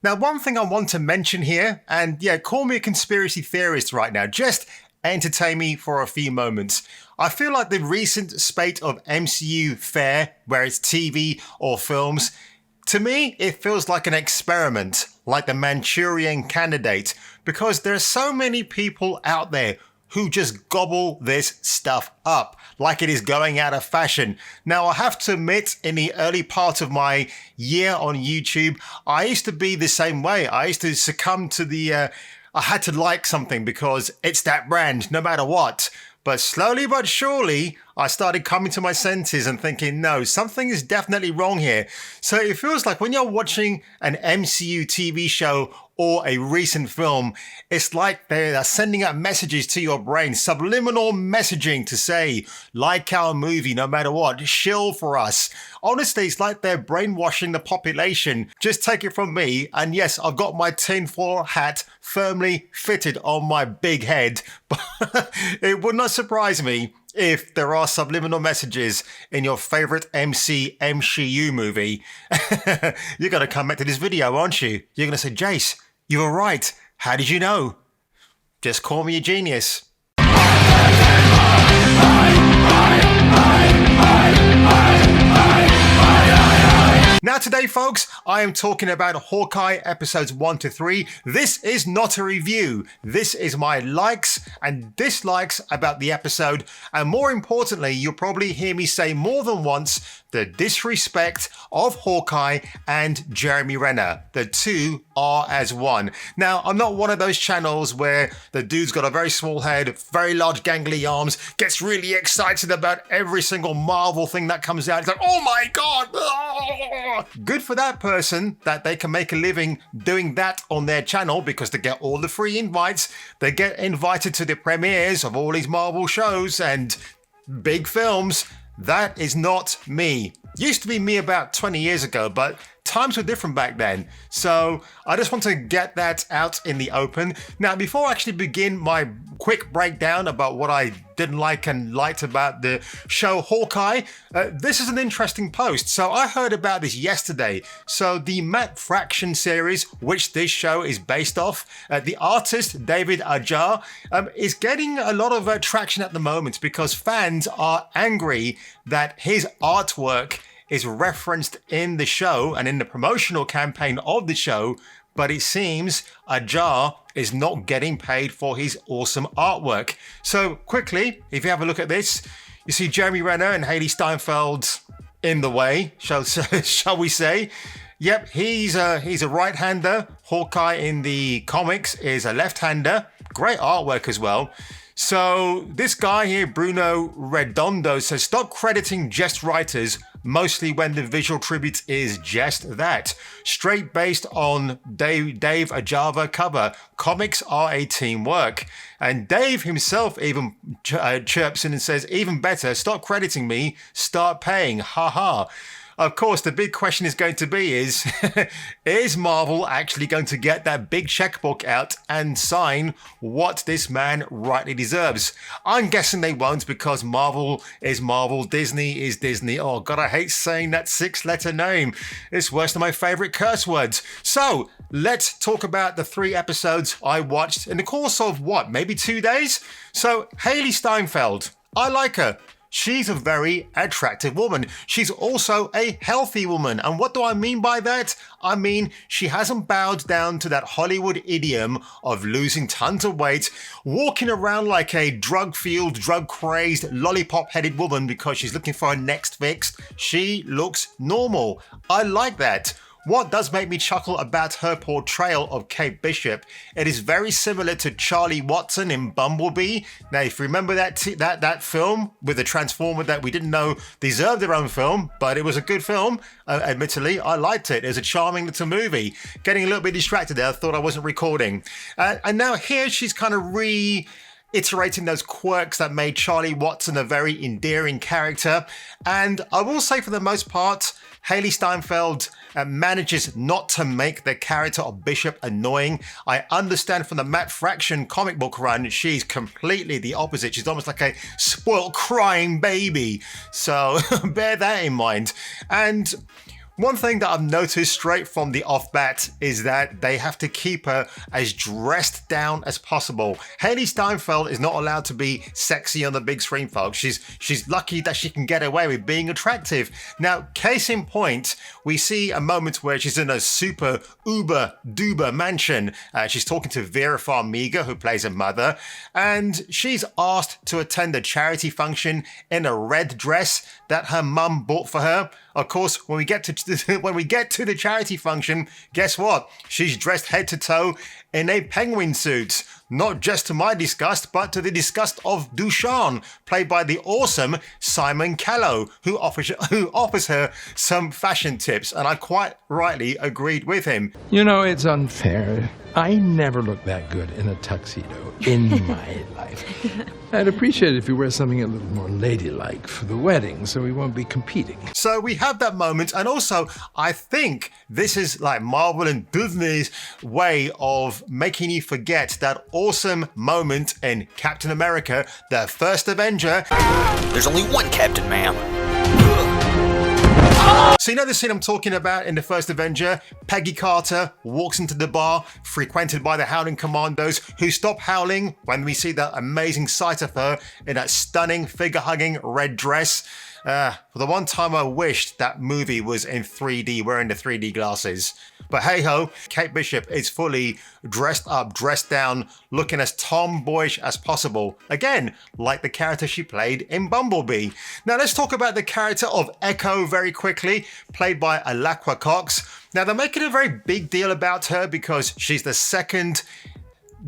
Now, one thing I want to mention here, and yeah, call me a conspiracy theorist right now, just entertain me for a few moments. I feel like the recent spate of MCU fare, where it's TV or films, to me, it feels like an experiment, like the Manchurian Candidate, because there are so many people out there who just gobble this stuff up like it is going out of fashion. Now, I have to admit, in the early part of my year on YouTube, I used to be the same way. I used to succumb to I had to like something because it's that brand, no matter what. But slowly but surely, I started coming to my senses and thinking, no, something is definitely wrong here. So it feels like when you're watching an MCU TV show or a recent film, it's like they're sending out messages to your brain, subliminal messaging to say, like our movie, no matter what, shill for us. Honestly, it's like they're brainwashing the population. Just take it from me. And yes, I've got my tinfoil hat firmly fitted on my big head. But it would not surprise me if there are subliminal messages in your favorite MCU movie. You're going to come back to this video, aren't you? You're going to say, Jace, you were right. How did you know? Just call me a genius. Now today, folks, I am talking about Hawkeye episodes 1 to 3. This is not a review. This is my likes and dislikes about the episode. And more importantly, you'll probably hear me say more than once the disrespect of Hawkeye and Jeremy Renner. The two are as one. Now, I'm not one of those channels where the dude's got a very small head, very large gangly arms, gets really excited about every single Marvel thing that comes out. It's like, oh my God! Good for that person that they can make a living doing that on their channel because they get all the free invites. They get invited to the premieres of all these Marvel shows and big films. That is not me. Used to be me about 20 years ago, but times were different back then. So I just want to get that out in the open. Now, before I actually begin my quick breakdown about what I didn't like and liked about the show Hawkeye, this is an interesting post. So I heard about this yesterday. So the Matt Fraction series, which this show is based off, the artist David Ajar is getting a lot of traction at the moment because fans are angry that his artwork is referenced in the show and in the promotional campaign of the show, but it seems Ajar is not getting paid for his awesome artwork. So quickly, if you have a look at this, you see Jeremy Renner and Haley Steinfeld in the way, shall we say. Yep, he's a right-hander. Hawkeye in the comics is a left-hander. Great artwork as well. So this guy here, Bruno Redondo, says, stop crediting just writers, mostly when the visual tribute is just that. Straight based on Dave Ajava cover. Comics are a teamwork. And Dave himself even chirps in and says, even better, stop crediting me, start paying, haha. Of course, the big question is going to be is Marvel actually going to get that big checkbook out and sign what this man rightly deserves? I'm guessing they won't because Marvel is Marvel, Disney is Disney. Oh God, I hate saying that 6-letter name. It's worse than my favorite curse words. So let's talk about the 3 episodes I watched in the course of maybe 2 days? So Haley Steinfeld, I like her. She's a very attractive woman. She's also a healthy woman. And what do I mean by that? I mean, she hasn't bowed down to that Hollywood idiom of losing tons of weight, walking around like a drug-fueled, drug-crazed, lollipop-headed woman because she's looking for her next fix. She looks normal. I like that. What does make me chuckle about her portrayal of Kate Bishop, it is very similar to Charlie Watson in Bumblebee. Now, if you remember that film with the Transformer that we didn't know deserved their own film, but it was a good film, admittedly, I liked it. It was a charming little movie. Getting a little bit distracted there, I thought I wasn't recording. And now here she's kind of iterating those quirks that made Charlie Watson a very endearing character. And I will say for the most part, Haley Steinfeld manages not to make the character of Bishop annoying. I understand from the Matt Fraction comic book run, she's completely the opposite. She's almost like a spoiled crying baby. So bear that in mind. And One thing that I've noticed straight from the off-bat is that they have to keep her as dressed down as possible. Hailee Steinfeld is not allowed to be sexy on the big screen, folks. She's lucky that she can get away with being attractive. Now, case in point, we see a moment where she's in a super uber-duber mansion. She's talking to Vera Farmiga, who plays her mother, and she's asked to attend a charity function in a red dress that her mum bought for her. Of course, when we get to the charity function, guess what? She's dressed head to toe in a penguin suit. Not just to my disgust, but to the disgust of Dushan, played by the awesome Simon Callow, who offers her some fashion tips, and I quite rightly agreed with him. You know, it's unfair. I never look that good in a tuxedo in my life. I'd appreciate it if you wear something a little more ladylike for the wedding, so we won't be competing. So we have that moment, and also I think this is like Marvel and Disney's way of making you forget that awesome moment in Captain America, the First Avenger. There's only one Captain, ma'am. So you know the scene I'm talking about in the First Avenger? Peggy Carter walks into the bar frequented by the Howling Commandos, who stop howling when we see that amazing sight of her in that stunning figure-hugging red dress. For the one time I wished that movie was in 3D, wearing the 3D glasses. But hey ho, Kate Bishop is fully dressed up, dressed down, looking as tomboyish as possible. Again, like the character she played in Bumblebee. Now let's talk about the character of Echo very quickly, played by Alaqua Cox. Now they're making a very big deal about her because she's the second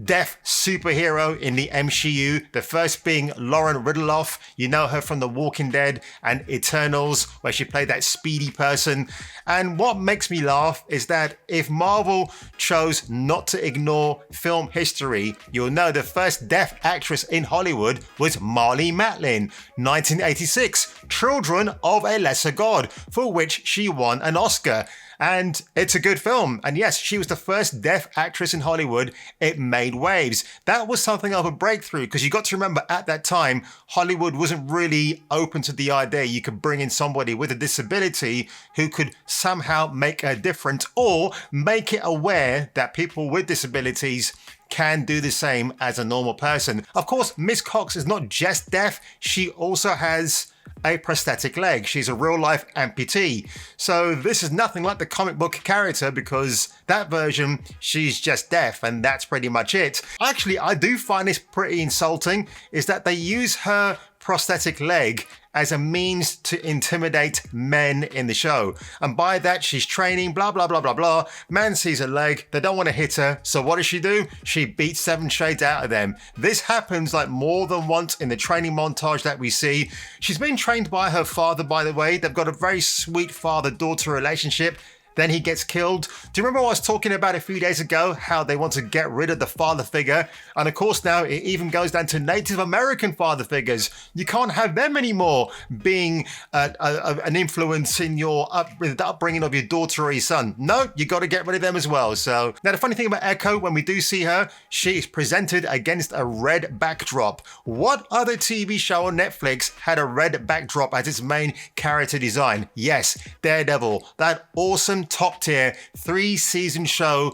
deaf superhero in the MCU, the first being Lauren Ridloff. You know her from The Walking Dead and Eternals, where she played that speedy person. And what makes me laugh is that if Marvel chose not to ignore film history, you'll know the first deaf actress in Hollywood was Marlee Matlin, 1986, Children of a Lesser God, for which she won an Oscar. And it's a good film. And yes, she was the first deaf actress in Hollywood. It made waves. That was something of a breakthrough, because you got to remember at that time, Hollywood wasn't really open to the idea you could bring in somebody with a disability who could somehow make a difference or make it aware that people with disabilities can do the same as a normal person. Of course, Miss Cox is not just deaf. She also has a prosthetic leg. She's a real-life amputee. So this is nothing like the comic book character, because that version, she's just deaf and that's pretty much it. Actually, I do find this pretty insulting, is that they use her prosthetic leg as a means to intimidate men in the show. And by that, she's training, blah, blah, blah, blah, blah. Man sees her leg, they don't want to hit her. So what does she do? She beats 7 shades out of them. This happens like more than once in the training montage that we see. She's been trained by her father, by the way. They've got a very sweet father-daughter relationship. Then he gets killed. Do you remember what I was talking about a few days ago, how they want to get rid of the father figure? And of course now it even goes down to Native American father figures. You can't have them anymore being an influence in the upbringing of your daughter or your son. No, you got to get rid of them as well. So now the funny thing about Echo, when we do see her, she is presented against a red backdrop. What other TV show on Netflix had a red backdrop as its main character design? Yes, Daredevil, that awesome top tier 3-season show.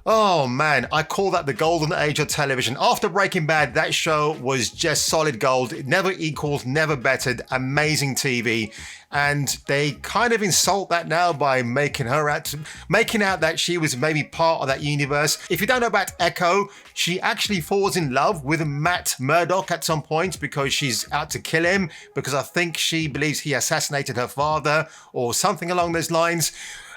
Oh man, I call that the golden age of television. After Breaking Bad, that show was just solid gold. It never equaled, never bettered. Amazing TV. And they kind of insult that now by making out that she was maybe part of that universe. If you don't know about Echo, she actually falls in love with Matt Murdock at some point because she's out to kill him, because I think she believes he assassinated her father or something along those lines.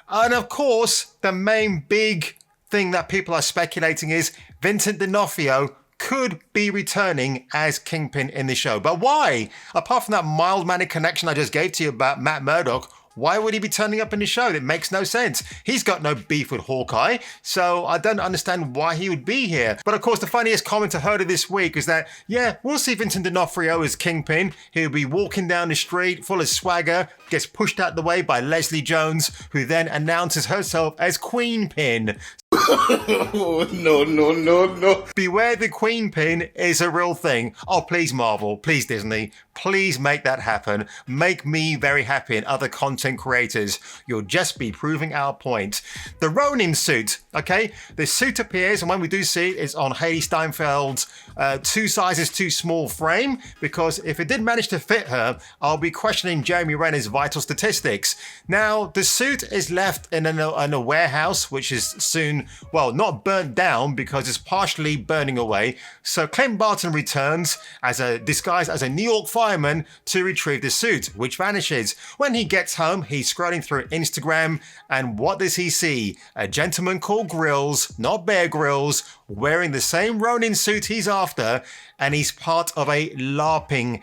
And of course, the main big thing that people are speculating is Vincent D'Onofrio could be returning as Kingpin in the show. But why? Apart from that mild-mannered connection I just gave to you about Matt Murdock, why would he be turning up in the show? It makes no sense. He's got no beef with Hawkeye, so I don't understand why he would be here. But of course, the funniest comment I heard of this week is that, yeah, we'll see Vincent D'Onofrio as Kingpin. He'll be walking down the street full of swagger, gets pushed out the way by Leslie Jones, who then announces herself as Queen Pin. No. Beware the Queen pin is a real thing. Oh, please, Marvel. Please, Disney. Please make that happen. Make me very happy and other content creators. You'll just be proving our point. The Ronin suit, okay? The suit appears, and when we do see it, it's on Hailee Steinfeld's 2 sizes too small frame, because if it did manage to fit her, I'll be questioning Jeremy Renner's vital statistics. Now, the suit is left in a warehouse, which is soon, well, not burnt down because it's partially burning away. So Clint Barton returns disguised as a New York fireman to retrieve the suit, which vanishes. When he gets home, he's scrolling through Instagram, and what does he see? A gentleman called Grylls, not Bear Grylls, wearing the same Ronin suit he's after, and he's part of a LARPing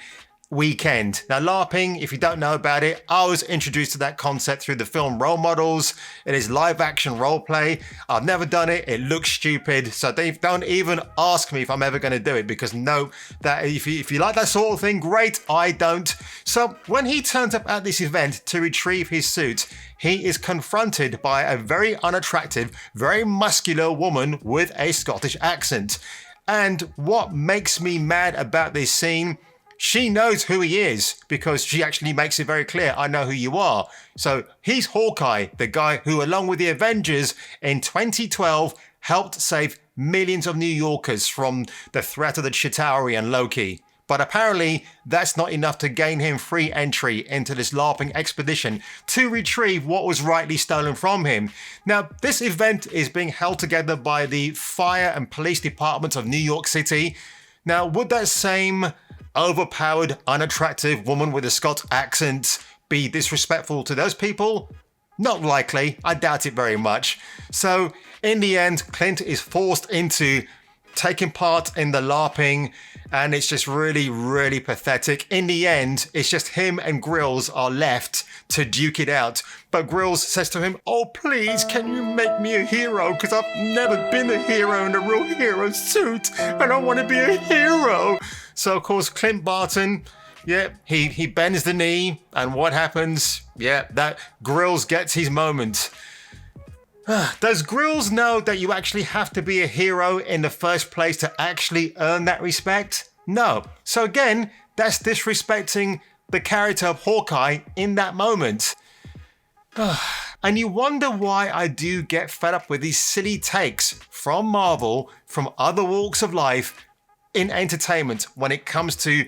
weekend. Now, LARPing, if you don't know about it, I was introduced to that concept through the film Role Models. It is live action role play. I've never done it. It looks stupid. So don't even ask me if I'm ever going to do it, because no, that if you like that sort of thing, great. I don't. So when he turns up at this event to retrieve his suit, he is confronted by a very unattractive, very muscular woman with a Scottish accent. And what makes me mad about this scene, she knows who he is, because she actually makes it very clear, I know who you are. So he's Hawkeye, the guy who, along with the Avengers in 2012, helped save millions of New Yorkers from the threat of the Chitauri and Loki. But apparently that's not enough to gain him free entry into this LARPing expedition to retrieve what was rightly stolen from him. Now, this event is being held together by the fire and police departments of New York City. Now, would that same overpowered, unattractive woman with a Scots accent be disrespectful to those people? Not likely. I doubt it very much. So, in the end, Clint is forced into taking part in the LARPing, and it's just really, really pathetic. In the end, it's just him and Grylls are left to duke it out. But Grylls says to him, oh, please, can you make me a hero? Because I've never been a hero in a real hero suit, and I want to be a hero. So, of course, Clint Barton, he bends the knee, and what happens? That Grylls gets his moment. Does Grylls know that you actually have to be a hero in the first place to actually earn that respect? No. So again, that's disrespecting the character of Hawkeye in that moment. And you wonder why I do get fed up with these silly takes from Marvel, from other walks of life in entertainment when it comes to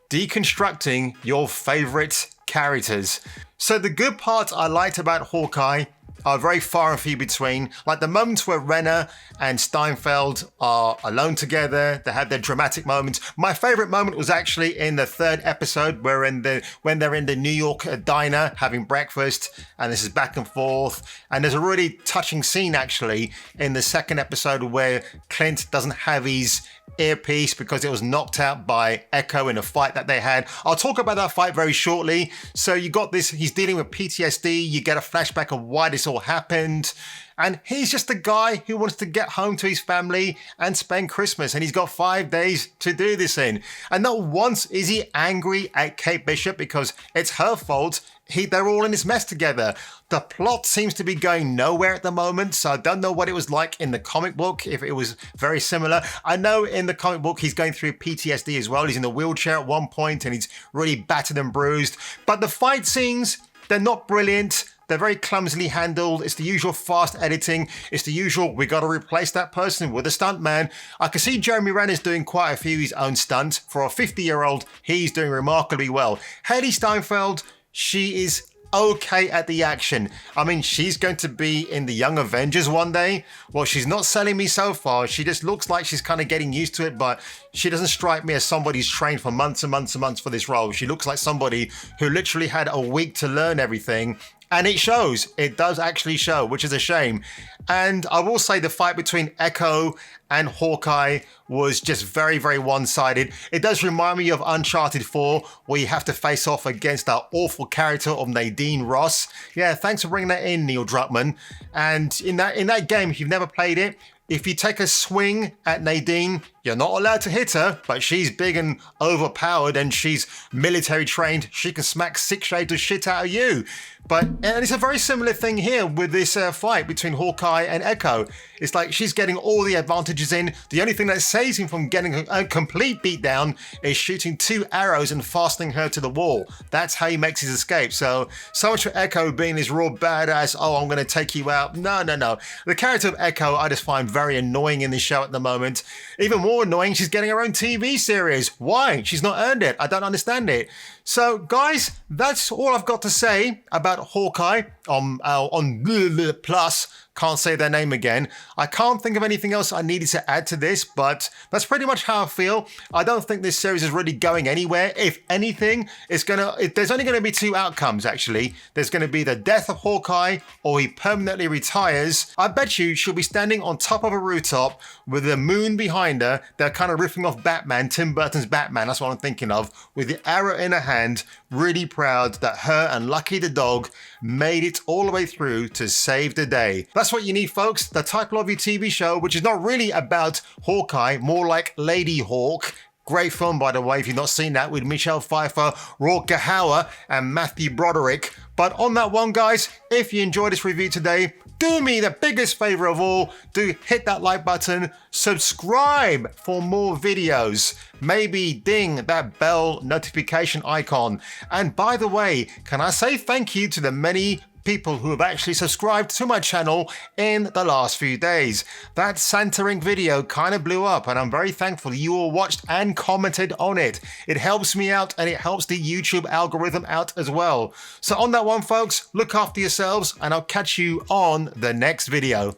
deconstructing your favorite characters. So the good parts I liked about Hawkeye are very far and few between. Like the moments where Renner and Steinfeld are alone together, they have their dramatic moments. My favorite moment was actually in the 3rd episode, when they're in the New York diner having breakfast, and this is back and forth. And there's a really touching scene actually in the 2nd episode where Clint doesn't have his earpiece because it was knocked out by Echo in a fight that they had. I'll talk about that fight very shortly. So you got this, he's dealing with PTSD, you get a flashback of why this all happened, and he's just a guy who wants to get home to his family and spend Christmas, and he's got 5 days to do this in. And not once is he angry at Kate Bishop because it's her fault. They're all in this mess together. The plot seems to be going nowhere at the moment, so I don't know what it was like in the comic book, if it was very similar. I know in the comic book he's going through PTSD as well. He's in a wheelchair at one point and he's really battered and bruised. But the fight scenes, they're not brilliant. They're very clumsily handled. It's the usual fast editing. It's the usual, we got to replace that person with a stuntman. I can see Jeremy Renner's doing quite a few of his own stunts. For a 50-year-old, he's doing remarkably well. Hailee Steinfeld, she is okay at the action. I mean, she's going to be in the Young Avengers one day. Well, she's not selling me so far. She just looks like she's kind of getting used to it, but she doesn't strike me as somebody who's trained for months and months and months for this role. She looks like somebody who literally had a week to learn everything. And it shows. It does actually show, which is a shame. And I will say the fight between Echo and Hawkeye was just very, very one-sided. It does remind me of Uncharted 4, where you have to face off against that awful character of Nadine Ross. Yeah, thanks for bringing that in, Neil Druckmann. And in that game, if you've never played it, if you take a swing at Nadine, you're not allowed to hit her, but she's big and overpowered and she's military trained. She can smack 6 shades of shit out of you. And it's a very similar thing here with this fight between Hawkeye and Echo. It's like she's getting all the advantages in. The only thing that saves him from getting a complete beatdown is shooting 2 arrows and fastening her to the wall. That's how he makes his escape. So much for Echo being this raw badass, oh, I'm going to take you out. No. The character of Echo I just find very annoying in this show at the moment. Even more annoying, she's getting her own TV series. Why? She's not earned it. I don't understand it. So, guys, that's all I've got to say about Hawkeye on Plus. Can't say their name again. I can't think of anything else I needed to add to this, but that's pretty much how I feel. I don't think this series is really going anywhere. If anything, there's only going to be 2 outcomes, actually. There's going to be the death of Hawkeye, or he permanently retires. I bet you she'll be standing on top of a rooftop with the moon behind her. They're kind of riffing off Batman, Tim Burton's Batman, that's what I'm thinking of, with the arrow in her hand, really proud that her and Lucky the dog made it all the way through to save the day. That's what you need, folks. The title of your TV show, which is not really about Hawkeye, more like Lady Hawk. Great film, by the way, if you've not seen that, with Michelle Pfeiffer, Rutger Hauer, and Matthew Broderick. But on that one, guys, if you enjoyed this review today, do me the biggest favor of all, do hit that like button, subscribe for more videos, maybe ding that bell notification icon. And by the way, can I say thank you to the many people who have actually subscribed to my channel in the last few days. That Santa Ring video kind of blew up, and I'm very thankful you all watched and commented on it. It helps me out, and it helps the YouTube algorithm out as well. So on that one, folks, look after yourselves, and I'll catch you on the next video.